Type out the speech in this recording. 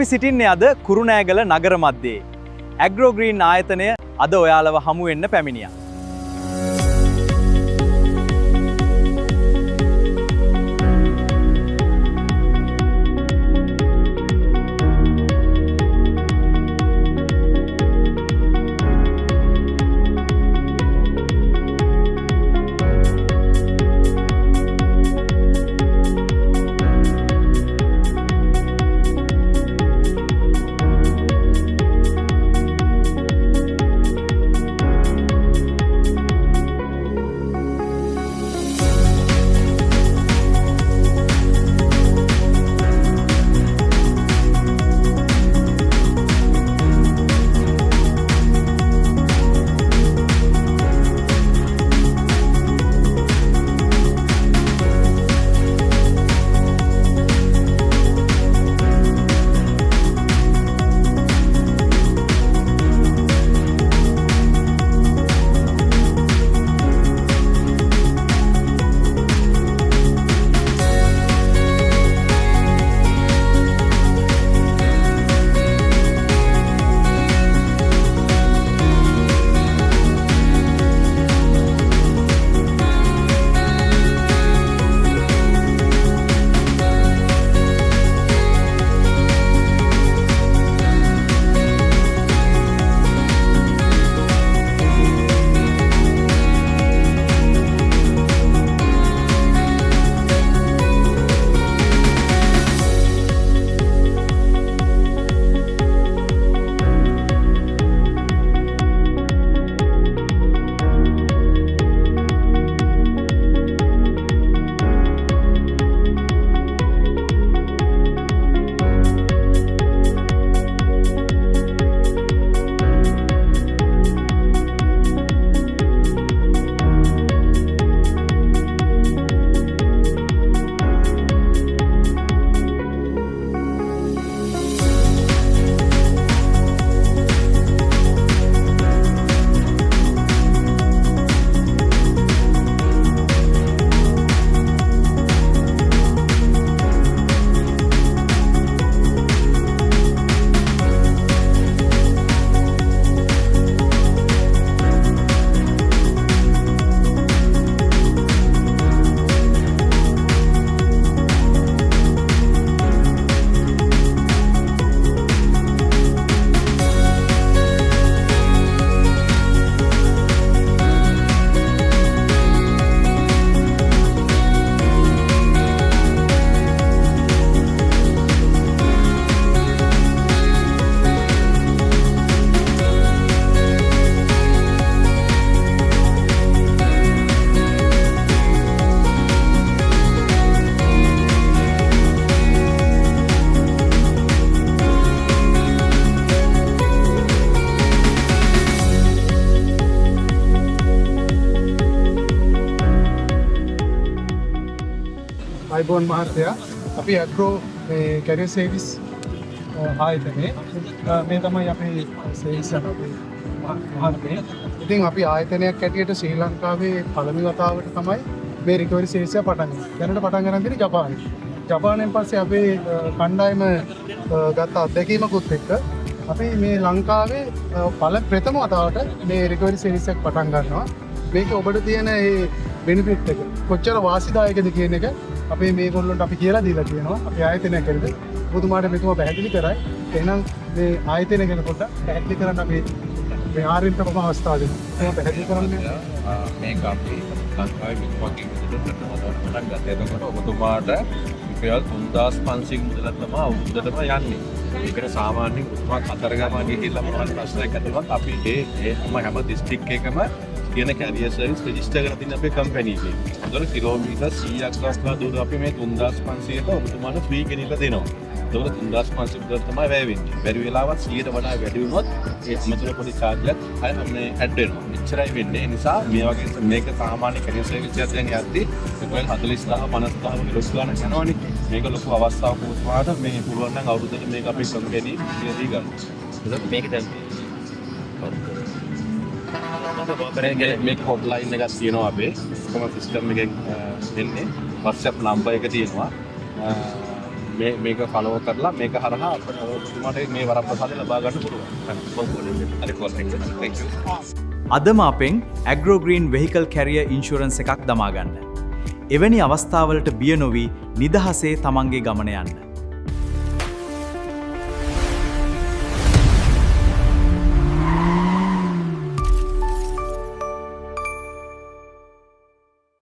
අපි සිටින්නේ අද කුරුණෑගල නගර මැදේ. ඇග්‍රෝ ග්‍රීන් ආයතනය අද ඔයාලව හමු වෙන්න පැමිණියා. අයිබෝන් මහත්තයා අපි ඇග්‍රෝ කැරියර් සර්විස් ආයතනයේ මේ තමයි අපේ සර්විස් එක මහත්මේ. ඉතින් අපි ආයතනයක් ඇටියට ශ්‍රී ලංකාවේ පළමු වතාවට තමයි මේ රිකවරි සර්විස් එක පටන් ගන්නේ. දැනට පටන් ගන්න තියෙන්නේ ජපානයේ. ජපානයෙන් පස්සේ අපේ කණ්ඩායම ගත්ත අත්දැකීමකුත් එක්ක අපි මේ ලංකාවේ ප්‍රථම වතාවට මේ රිකවරි සර්විස් එක පටන් ගන්නවා. මේක ඔබට තියෙන ඒ බෙනිෆිට් එක කොච්චර වාසිදායකද කියන එක අපේ මේගොල්ලන්ට අපි කියලා දීලා තියෙනවා. අපි ආයතනයක් කරද ඔබතුමාට මෙතුමා පැහැදිලි කරයි. එහෙනම් මේ ආයතනය ගැන පොඩ්ඩක් පැහැදිලි කරන්න අපි මේ ආරින්ට කොහොම අවස්ථාව දෙනවා. ඒක පැහැදිලි කරන්නේ. මේක අපි ලංකාවේ විශ්වකී මුදලට පටන් ගත්තා. එතකොට ඔබතුමාට රුපියල් 3500 මුදලක් තමයි අවුරුද්දටම යන්නේ. ඒකට සාමාන්‍යයෙන් ඔබතුමා කතරගම ගිහිල්ලා මොනවද ප්‍රශ්නයක් ඇතිවෙනවද අපි ඒ හැම දිස්ත්‍රික් එකකම කියන කැරියර් සර්විස් රෙජිස්ටර් කරලා තියෙන අපේ කම්පැනි එකේ. ඒතකොට කිලෝමීටර් 100ක් දක්වා දුර අපි මේ 3500ට ඔබතුමාට ෆ්‍රී ගෙනිලා දෙනවා. ඒතකොට 3500 විතර තමයි වැය වෙන්නේ. බැරි වෙලාවත් 100ට වඩා වැඩි වුණොත් ඒ අමතර පොඩි චාර්ජ් එකක් අය ඇඩ් වෙනවා. එච්චරයි වෙන්නේ. ඒ නිසා මේ වගේ මේක සාමාන්‍ය කැරියර් සර්විස් එකක් දැන් යද්දි රුපියල් 40000 50000 කිලෝස් ගන්න යනවනේ. මේක ලොකු අවස්ථාවක් වුණාට මේ පුළුවන් නම් අවුරුද්දට මේක අපේ කම්පැනි ඉතිරි ගන්න. ඒකත් මේක දැන් මේක හොට්ලයින් එකක් තියෙනවා අපේ කොහොම සිස්ටම් එකෙන් දෙන්නේ WhatsApp නම්බර් එක තියෙනවා මේක ෆලෝ කරලා මේක හරහා අපිට ඔබතුමාට මේ වරප්‍රසාදය ලබා ගන්න පුළුවන්. අදම අපෙන් ඇග්‍රෝග්‍රීන් වෙහිකල් කැරිය ඉන්ශුරන්ස් එකක් දමාගන්න. එවැනි අවස්ථාවලට බිය නොවී නිදහසේ තමන්ගේ ගමන යන්න.